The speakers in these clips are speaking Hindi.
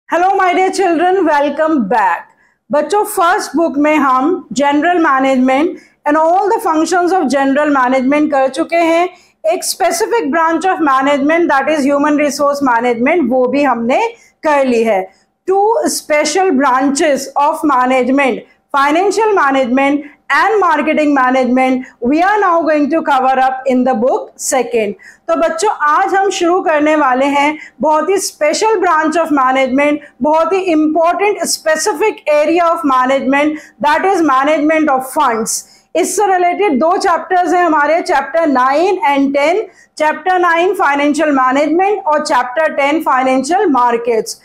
Hello my dear children, welcome back. बच्चों, फर्स्ट बुक में हम general management and all the functions of general management कर चुके हैं। एक specific branch of management that is human resource management, वो भी हमने कर ली है। Two special branches of management, financial management and marketing management, we are now going to cover up in the book second। तो बच्चों, आज हम शुरू करने वाले हैं बहुत ही स्पेशल ब्रांच ऑफ मैनेजमेंट, बहुत ही important specific area of management, that is management of funds. इससे रिलेटेड दो चैप्टर्स हैं हमारे, chapter 9 and 10। Chapter 9 financial management और चैप्टर 10 फाइनेंशियल मार्केट्स।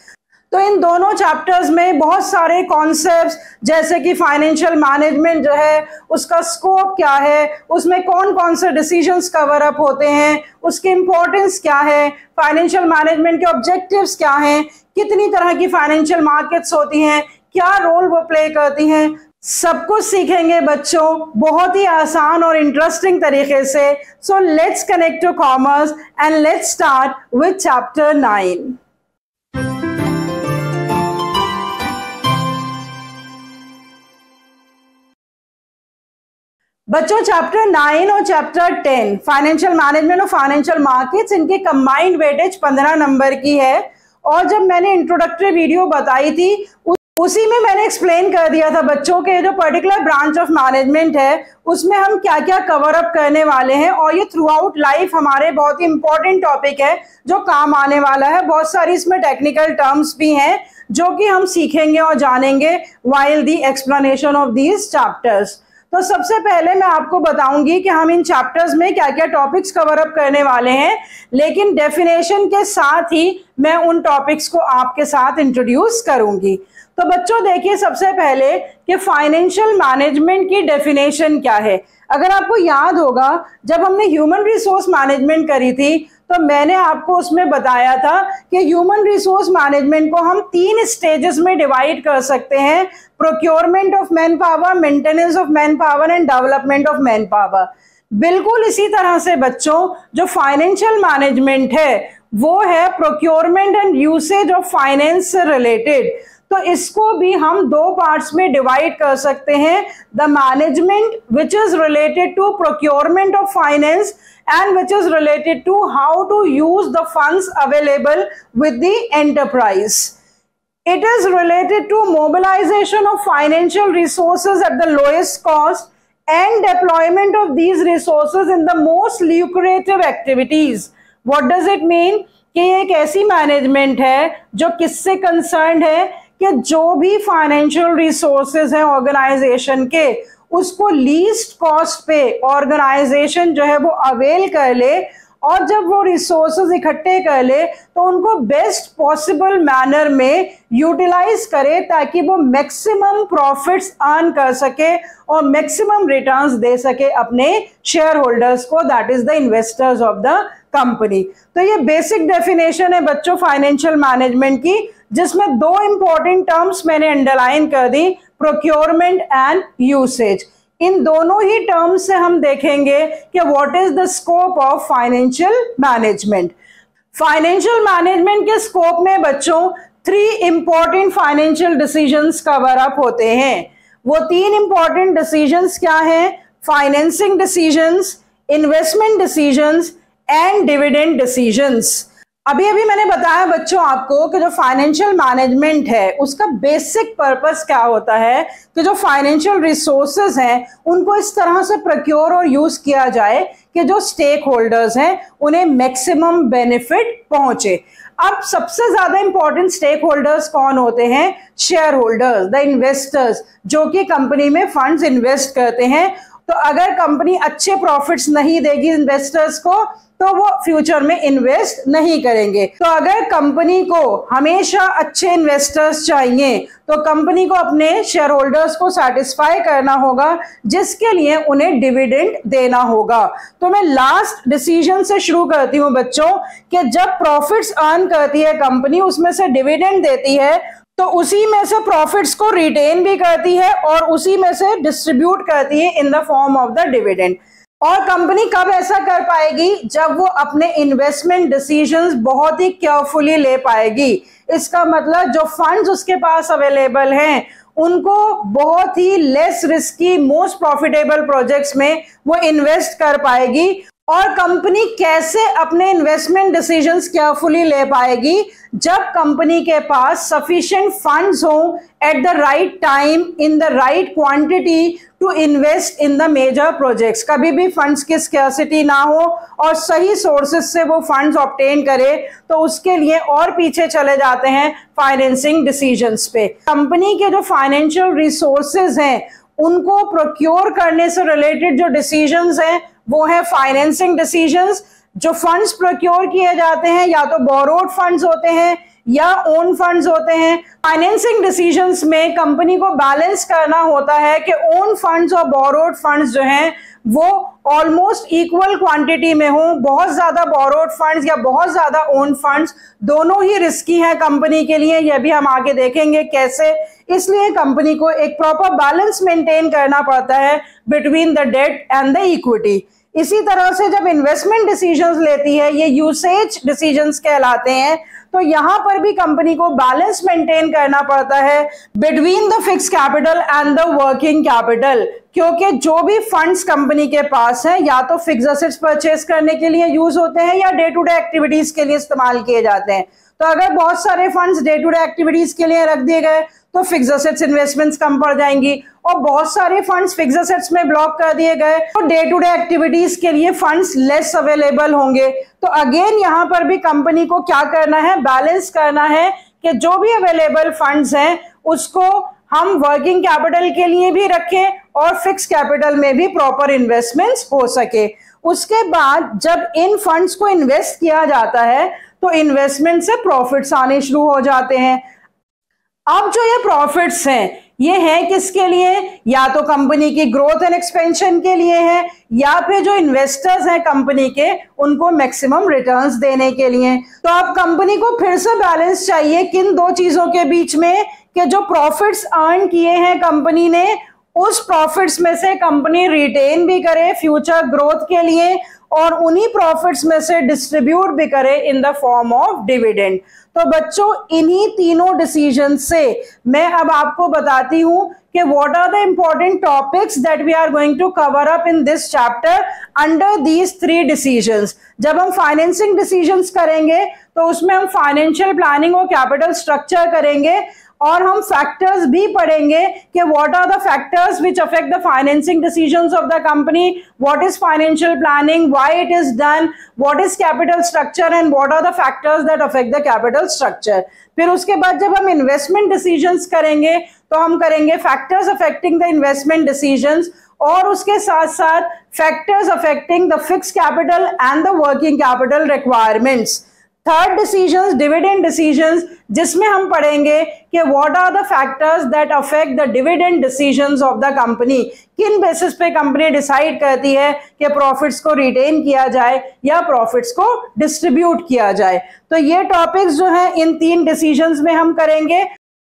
तो इन दोनों चैप्टर्स में बहुत सारे कॉन्सेप्ट्स, जैसे कि फाइनेंशियल मैनेजमेंट जो है उसका स्कोप क्या है, उसमें कौन कौन से डिसीजंस कवर अप होते हैं, उसकी इंपॉर्टेंस क्या है, फाइनेंशियल मैनेजमेंट के ऑब्जेक्टिव्स क्या हैं, कितनी तरह की फाइनेंशियल मार्केट्स होती हैं, क्या रोल वो प्ले करती हैं, सब कुछ सीखेंगे बच्चों बहुत ही आसान और इंटरेस्टिंग तरीके से। So let's connect to commerce and let's start with chapter 9। बच्चों, चैप्टर 9 और चैप्टर 10 फाइनेंशियल मैनेजमेंट और फाइनेंशियल मार्केट्स, इनकी कंबाइंड वेटेज 15 नंबर की है। और जब मैंने इंट्रोडक्टरी वीडियो बताई थी उसी में मैंने एक्सप्लेन कर दिया था बच्चों के जो पर्टिकुलर ब्रांच ऑफ मैनेजमेंट है उसमें हम क्या क्या कवर अप करने वाले हैं, और ये थ्रू आउट लाइफ हमारे बहुत ही इंपॉर्टेंट टॉपिक है जो काम आने वाला है। बहुत सारी इसमें टेक्निकल टर्म्स भी हैं जो कि हम सीखेंगे और जानेंगे while the explanation of these chapters. तो सबसे पहले मैं आपको बताऊंगी कि हम इन चैप्टर्स में क्या क्या टॉपिक्स कवर अप करने वाले हैं, लेकिन डेफिनेशन के साथ ही मैं उन टॉपिक्स को आपके साथ इंट्रोड्यूस करूंगी। तो बच्चों देखिए, सबसे पहले कि फाइनेंशियल मैनेजमेंट की डेफिनेशन क्या है। अगर आपको याद होगा, जब हमने ह्यूमन रिसोर्स मैनेजमेंट करी थी तो मैंने आपको उसमें बताया था कि ह्यूमन रिसोर्स मैनेजमेंट को हम 3 स्टेजेस में डिवाइड कर सकते हैं: procurement of man power, maintenance of man power and development of man power. बिल्कुल इसी तरह से बच्चों जो फाइनेंशियल मैनेजमेंट है वो है procurement and usage of finance से रिलेटेड। तो इसको भी हम 2 पार्ट्स में डिवाइड कर सकते हैं: the management which is related to procurement of finance and which is related to how to use the funds available with the enterprise. It is related to mobilization of financial resources at the lowest cost and deployment of these resources in the most lucrative activities. What does it mean? कि एक ऐसी मैनेजमेंट है जो किससे कंसर्न्ड है कि जो भी फाइनेंशियल रिसोर्सेज हैं ऑर्गेनाइजेशन के, उसको लीस्ट कॉस्ट पे ऑर्गेनाइजेशन जो है वो अवेल कर ले, और जब वो रिसोर्सेज इकट्ठे कर ले तो उनको बेस्ट पॉसिबल मैनर में यूटिलाइज करे ताकि वो मैक्सिमम प्रॉफिट्स अर्न कर सके और मैक्सिमम रिटर्न्स दे सके अपने शेयर होल्डर्स को, that is the investors of the company. तो ये बेसिक डेफिनेशन है बच्चों फाइनेंशियल मैनेजमेंट की, जिसमें 2 इंपॉर्टेंट टर्म्स मैंने अंडरलाइन कर दी: प्रोक्योरमेंट एंड यूसेज। इन दोनों ही टर्म्स से हम देखेंगे कि what is the scope of financial management. Financial management के स्कोप में बच्चों 3 important financial decisions cover up होते हैं। वो 3 इंपॉर्टेंट डिसीजंस क्या हैं? Financing decisions, investment decisions and dividend decisions. अभी अभी मैंने बताया बच्चों आपको कि जो फाइनेंशियल मैनेजमेंट है उसका बेसिक पर्पस क्या होता है कि जो फाइनेंशियल रिसोर्सेज हैं उनको इस तरह से प्रोक्योर और यूज किया जाए कि जो स्टेक होल्डर्स हैं उन्हें मैक्सिमम बेनिफिट पहुंचे। अब सबसे ज्यादा इंपॉर्टेंट स्टेक होल्डर्स कौन होते हैं? शेयर होल्डर्स, द इन्वेस्टर्स, जो कि कंपनी में फंड्स इन्वेस्ट करते हैं। तो अगर कंपनी अच्छे प्रॉफिट्स नहीं देगी इन्वेस्टर्स को तो वो फ्यूचर में इन्वेस्ट नहीं करेंगे। तो अगर कंपनी को हमेशा अच्छे इन्वेस्टर्स चाहिए तो कंपनी को अपने शेयर होल्डर्स को सेटिस्फाई करना होगा, जिसके लिए उन्हें डिविडेंड देना होगा। तो मैं लास्ट डिसीजन से शुरू करती हूँ बच्चों कि जब प्रॉफिट्स अर्न करती है कंपनी, उसमें से डिविडेंड देती है, तो उसी में से प्रॉफिट्स को रिटेन भी करती है और उसी में से डिस्ट्रीब्यूट करती है in the form of the dividend. और कंपनी कब ऐसा कर पाएगी? जब वो अपने इन्वेस्टमेंट डिसीजंस बहुत ही केयरफुली ले पाएगी। इसका मतलब जो फंड्स उसके पास अवेलेबल हैं उनको बहुत ही less risky most profitable projects में वो इन्वेस्ट कर पाएगी। और कंपनी कैसे अपने इन्वेस्टमेंट डिसीजंस केयरफुली ले पाएगी? जब कंपनी के पास सफिशिएंट फंड्स हो at the right time in the right quantity to invest in the major projects. कभी भी फंड्स की स्कैर्सिटी ना हो और सही सोर्सेस से वो फंड्स ऑब्टेन करे तो उसके लिए और पीछे चले जाते हैं फाइनेंसिंग डिसीजंस पे। कंपनी के जो फाइनेंशियल रिसोर्सेज हैं उनको प्रोक्योर करने से रिलेटेड जो डिसीजंस हैं वो है फाइनेंसिंग डिसीजंस। जो फंड्स प्रोक्योर किए जाते हैं या तो बोरोड फंड्स होते हैं या ओन फंड्स होते हैं। फाइनेंसिंग डिसीजंस में कंपनी को बैलेंस करना होता है कि ओन फंड्स और बोरोड फंड्स जो हैं वो ऑलमोस्ट इक्वल क्वांटिटी में हो। बहुत ज्यादा बोरोड फंड्स या बहुत ज्यादा ओन फंड्स दोनों ही रिस्की हैं कंपनी के लिए, यह भी हम आगे देखेंगे कैसे। इसलिए कंपनी को एक प्रॉपर बैलेंस मेंटेन करना पड़ता है between the debt and the equity. इसी तरह से जब इन्वेस्टमेंट डिसीजंस लेती है, ये यूसेज डिसीजंस कहलाते हैं, तो यहां पर भी कंपनी को बैलेंस मेंटेन करना पड़ता है between the fix capital and the working capital. क्योंकि जो भी फंड्स कंपनी के पास हैं या तो फिक्स एसेट्स परचेस करने के लिए यूज होते हैं या डे टू डे एक्टिविटीज के लिए इस्तेमाल किए जाते हैं। तो अगर बहुत सारे funds day to day activities के लिए रख दिए गए तो फिक्स एसेट्स इन्वेस्टमेंट्स कम पड़ जाएंगी, और बहुत सारे फंड्स फिक्स एसेट्स में ब्लॉक कर दिए गए तो डे टू डे एक्टिविटीज के लिए फंड्स लेस अवेलेबल होंगे। तो अगेन यहाँ पर भी कंपनी को क्या करना है? बैलेंस करना है कि जो भी अवेलेबल फंड्स हैं उसको हम वर्किंग कैपिटल के लिए भी रखें और फिक्स कैपिटल में भी प्रॉपर इन्वेस्टमेंट्स हो सके। उसके बाद जब इन फंड्स को इन्वेस्ट किया जाता है तो इन्वेस्टमेंट से प्रॉफिट्स आने शुरू हो जाते हैं। अब जो ये प्रॉफिट्स हैं ये हैं किसके लिए? या तो कंपनी की ग्रोथ एंड एक्सपेंशन के लिए है या फिर जो इन्वेस्टर्स हैं कंपनी के उनको मैक्सिमम रिटर्न्स देने के लिए। तो अब कंपनी को फिर से बैलेंस चाहिए किन दो चीजों के बीच में कि जो प्रॉफिट्स अर्न किए हैं कंपनी ने उस प्रॉफिट्स में से कंपनी रिटेन भी करे फ्यूचर ग्रोथ के लिए और उन्हीं प्रॉफिट्स में से डिस्ट्रीब्यूट भी करे in the form of dividend. तो बच्चों इन्हीं तीनों डिसीजन से मैं अब आपको बताती हूं कि what are the important topics that we are going to cover up in this chapter under these three decisions. जब हम फाइनेंसिंग डिसीजंस करेंगे तो उसमें हम फाइनेंशियल प्लानिंग और कैपिटल स्ट्रक्चर करेंगे और हम फैक्टर्स भी पढ़ेंगे कि what are the factors which affect the financing decisions of the company, what is financial planning, why it is done, what is capital structure and what are the factors that affect the capital structure. फिर उसके बाद जब हम इन्वेस्टमेंट डिसीजंस करेंगे तो हम करेंगे factors affecting the investment decisions और उसके साथ साथ factors affecting the fix capital and the working capital requirements. Third decisions dividend decisions जिसमें हम पढ़ेंगे कि what are the factors that affect the dividend decisions of the company. किन बेसिस पे कंपनी डिसाइड करती है कि प्रॉफिट्स को रिटेन किया जाए या प्रॉफिट्स को डिस्ट्रीब्यूट किया जाए। तो ये टॉपिक्स जो हैं इन तीन डिसीजंस में हम करेंगे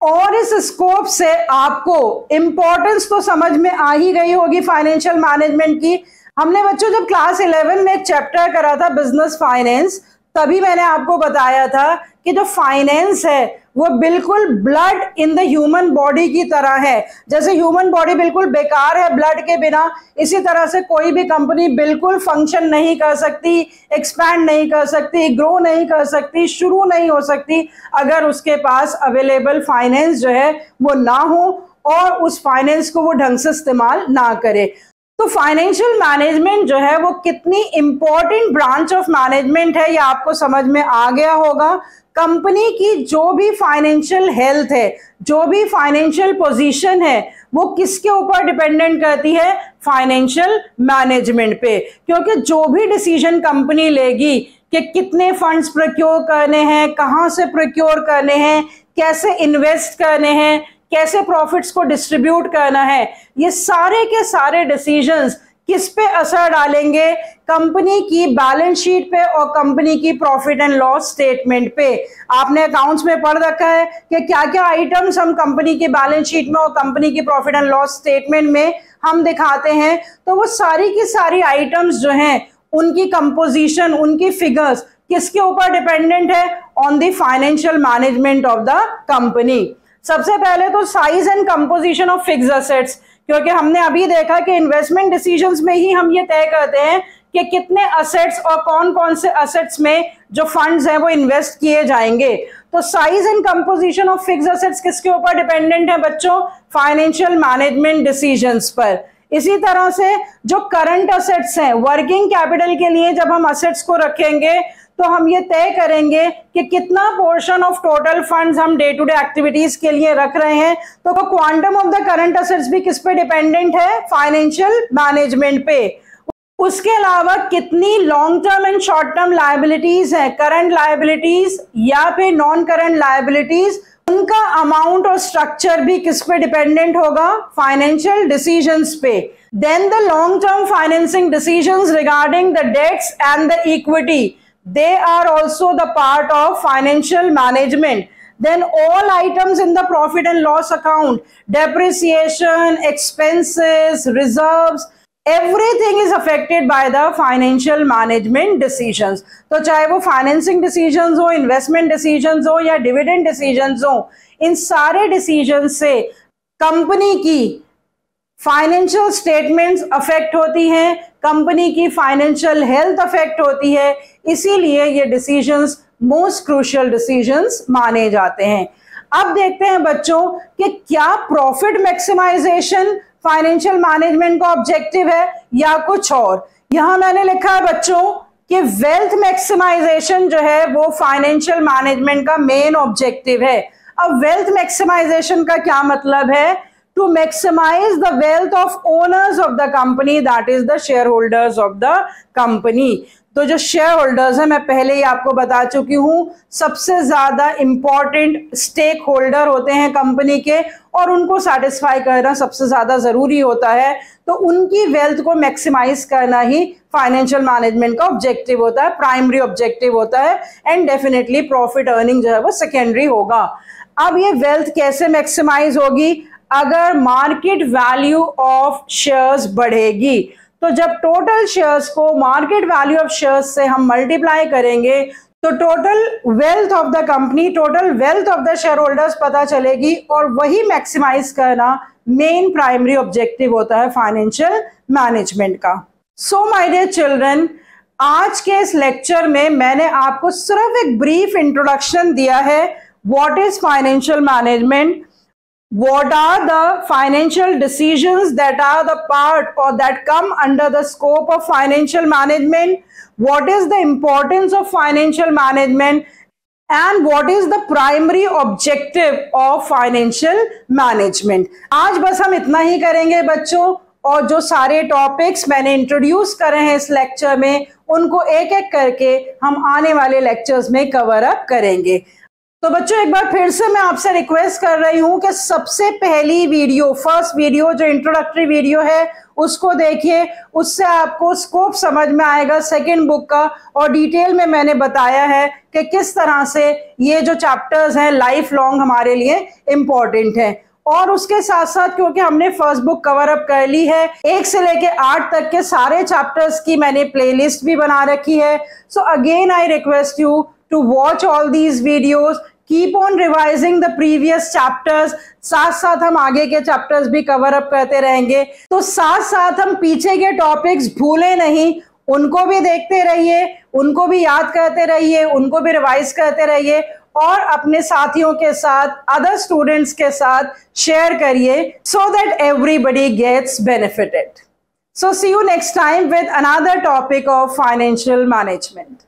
और इस स्कोप से आपको इंपॉर्टेंस तो समझ में आ ही गई होगी फाइनेंशियल मैनेजमेंट की। हमने बच्चों जब क्लास 11 में एक चैप्टर करा था बिजनेस फाइनेंस तभी मैंने आपको बताया था कि जो फाइनेंस है वो बिल्कुल blood in the human body की तरह है। जैसे ह्यूमन बॉडी बिल्कुल बेकार है ब्लड के बिना, इसी तरह से कोई भी कंपनी बिल्कुल फंक्शन नहीं कर सकती, एक्सपैंड नहीं कर सकती, ग्रो नहीं कर सकती, शुरू नहीं हो सकती अगर उसके पास अवेलेबल फाइनेंस जो है वो ना हो और उस फाइनेंस को वो ढंग से इस्तेमाल ना करे। तो फाइनेंशियल मैनेजमेंट जो है वो कितनी इंपॉर्टेंट ब्रांच ऑफ मैनेजमेंट है ये आपको समझ में आ गया होगा। कंपनी की जो भी फाइनेंशियल हेल्थ है, जो भी फाइनेंशियल पोजीशन है वो किसके ऊपर डिपेंडेंट करती है? फाइनेंशियल मैनेजमेंट पे। क्योंकि जो भी डिसीजन कंपनी लेगी कि कितने फंड्स प्रोक्योर करने हैं, कहां से प्रोक्योर करने हैं, कैसे इन्वेस्ट करने हैं, कैसे प्रॉफिट्स को डिस्ट्रीब्यूट करना है, ये सारे के सारे डिसीजंस किस पे असर डालेंगे? कंपनी की बैलेंस शीट पे और कंपनी की प्रॉफिट एंड लॉस स्टेटमेंट पे। आपने अकाउंट्स में पढ़ रखा है कि क्या क्या आइटम्स हम कंपनी की बैलेंस शीट में और कंपनी की प्रॉफिट एंड लॉस स्टेटमेंट में हम दिखाते हैं तो वो सारी की सारी आइटम्स जो हैं उनकी कंपोजिशन, उनकी फिगर्स किसके ऊपर डिपेंडेंट है? On the financial management of the company. सबसे पहले तो size and composition of fixed assets, क्योंकि हमने अभी देखा कि इन्वेस्टमेंट डिसीजंस में ही हम ये तय करते हैं कि कितने असेट्स और कौन कौन से असेट्स में जो फंड्स हैं वो इन्वेस्ट किए जाएंगे। तो size and composition of fixed assets किसके ऊपर डिपेंडेंट है बच्चों? फाइनेंशियल मैनेजमेंट डिसीजंस पर। इसी तरह से जो करंट असेट्स हैं, वर्किंग कैपिटल के लिए जब हम असेट्स को रखेंगे तो हम ये तय करेंगे कि कितना पोर्शन ऑफ टोटल फंड्स हम डे टू डे एक्टिविटीज के लिए रख रहे हैं। तो quantum of the current assets भी किस पे डिपेंडेंट है? फाइनेंशियल मैनेजमेंट पे। उसके अलावा कितनी long term and short term liabilities हैं, करंट लायबिलिटीज या फिर नॉन करंट लायबिलिटीज, उनका अमाउंट और स्ट्रक्चर भी किस पे डिपेंडेंट होगा? फाइनेंशियल डिसीजंस पे। Then the long term financing decisions regarding the debts and the equity, they are also the part of financial management. Then all items in the profit and loss account, depreciation, expenses, reserves, everything is affected by the financial management decisions. तो चाहे वो फाइनेंसिंग डिसीजंस हो, इन्वेस्टमेंट डिसीजंस हो या डिविडेंड डिसीजंस हो, इन सारे डिसीजंस से कंपनी की फाइनेंशियल स्टेटमेंट्स अफेक्ट होती हैं, कंपनी की फाइनेंशियल हेल्थ अफेक्ट होती है, इसीलिए ये डिसीजंस मोस्ट क्रूशियल डिसीजंस माने जाते हैं। अब देखते हैं बच्चों कि क्या प्रॉफिट मैक्सिमाइजेशन फाइनेंशियल मैनेजमेंट का ऑब्जेक्टिव है या कुछ और। यहां मैंने लिखा है बच्चों कि वेल्थ मैक्सिमाइजेशन जो है वो फाइनेंशियल मैनेजमेंट का मेन ऑब्जेक्टिव है। अब वेल्थ मैक्सिमाइजेशन का क्या मतलब है? To maximize the wealth of owners of the company, that is the shareholders of the company. तो जो शेयर होल्डर्स हैं, मैं पहले ही आपको बता चुकी हूं, सबसे ज्यादा इंपॉर्टेंट स्टेक होल्डर होते हैं कंपनी के और उनको सेटिस्फाई करना सबसे ज्यादा जरूरी होता है। तो उनकी वेल्थ को मैक्सिमाइज करना ही फाइनेंशियल मैनेजमेंट का ऑब्जेक्टिव होता है, प्राइमरी ऑब्जेक्टिव होता है, एंड डेफिनेटली प्रॉफिट अर्निंग जो है वो सेकेंडरी होगा। अब ये वेल्थ कैसे मैक्सिमाइज होगी? अगर मार्केट वैल्यू ऑफ शेयर्स बढ़ेगी, तो जब टोटल शेयर्स को मार्केट वैल्यू ऑफ शेयर्स से हम मल्टीप्लाई करेंगे तो total wealth of the company, total wealth of the share holders पता चलेगी और वही मैक्सिमाइज करना मेन प्राइमरी ऑब्जेक्टिव होता है फाइनेंशियल मैनेजमेंट का। सो माय डियर चिल्ड्रन, आज के इस लेक्चर में मैंने आपको सिर्फ एक ब्रीफ इंट्रोडक्शन दिया है। What is financial management, what are the financial decisions that are the part or that come under the scope of financial management, what is the importance of financial management, and what is the primary objective of financial management। आज बस हम इतना ही करेंगे बच्चों, और जो सारे टॉपिक्स मैंने इंट्रोड्यूस करे हैं इस लेक्चर में उनको एक एक करके हम आने वाले लेक्चर्स में कवर अप करेंगे। तो बच्चों एक बार फिर से मैं आपसे रिक्वेस्ट कर रही हूं कि सबसे पहली वीडियो, फर्स्ट वीडियो जो इंट्रोडक्टरी वीडियो है उसको देखिए, उससे आपको स्कोप समझ में आएगा सेकंड बुक का, और डिटेल में मैंने बताया है कि किस तरह से ये जो चैप्टर्स हैं लाइफ लॉन्ग हमारे लिए इम्पोर्टेंट हैं। और उसके साथ साथ क्योंकि हमने फर्स्ट बुक कवर अप कर ली है, 1 से लेके 8 तक के सारे चैप्टर्स की मैंने प्लेलिस्ट भी बना रखी है। So again I request you to watch all these videos, keep on revising the previous chapters, साथ साथ हम आगे के चैप्टर्स भी कवर अप करते रहेंगे। तो साथ साथ हम पीछे के टॉपिक्स भूले नहीं, उनको भी देखते रहिए, उनको भी याद करते रहिए, उनको भी रिवाइज करते रहिए और अपने साथियों के साथ, अदर स्टूडेंट्स के साथ शेयर करिए so that everybody gets benefited. So see you next time with another topic of financial management.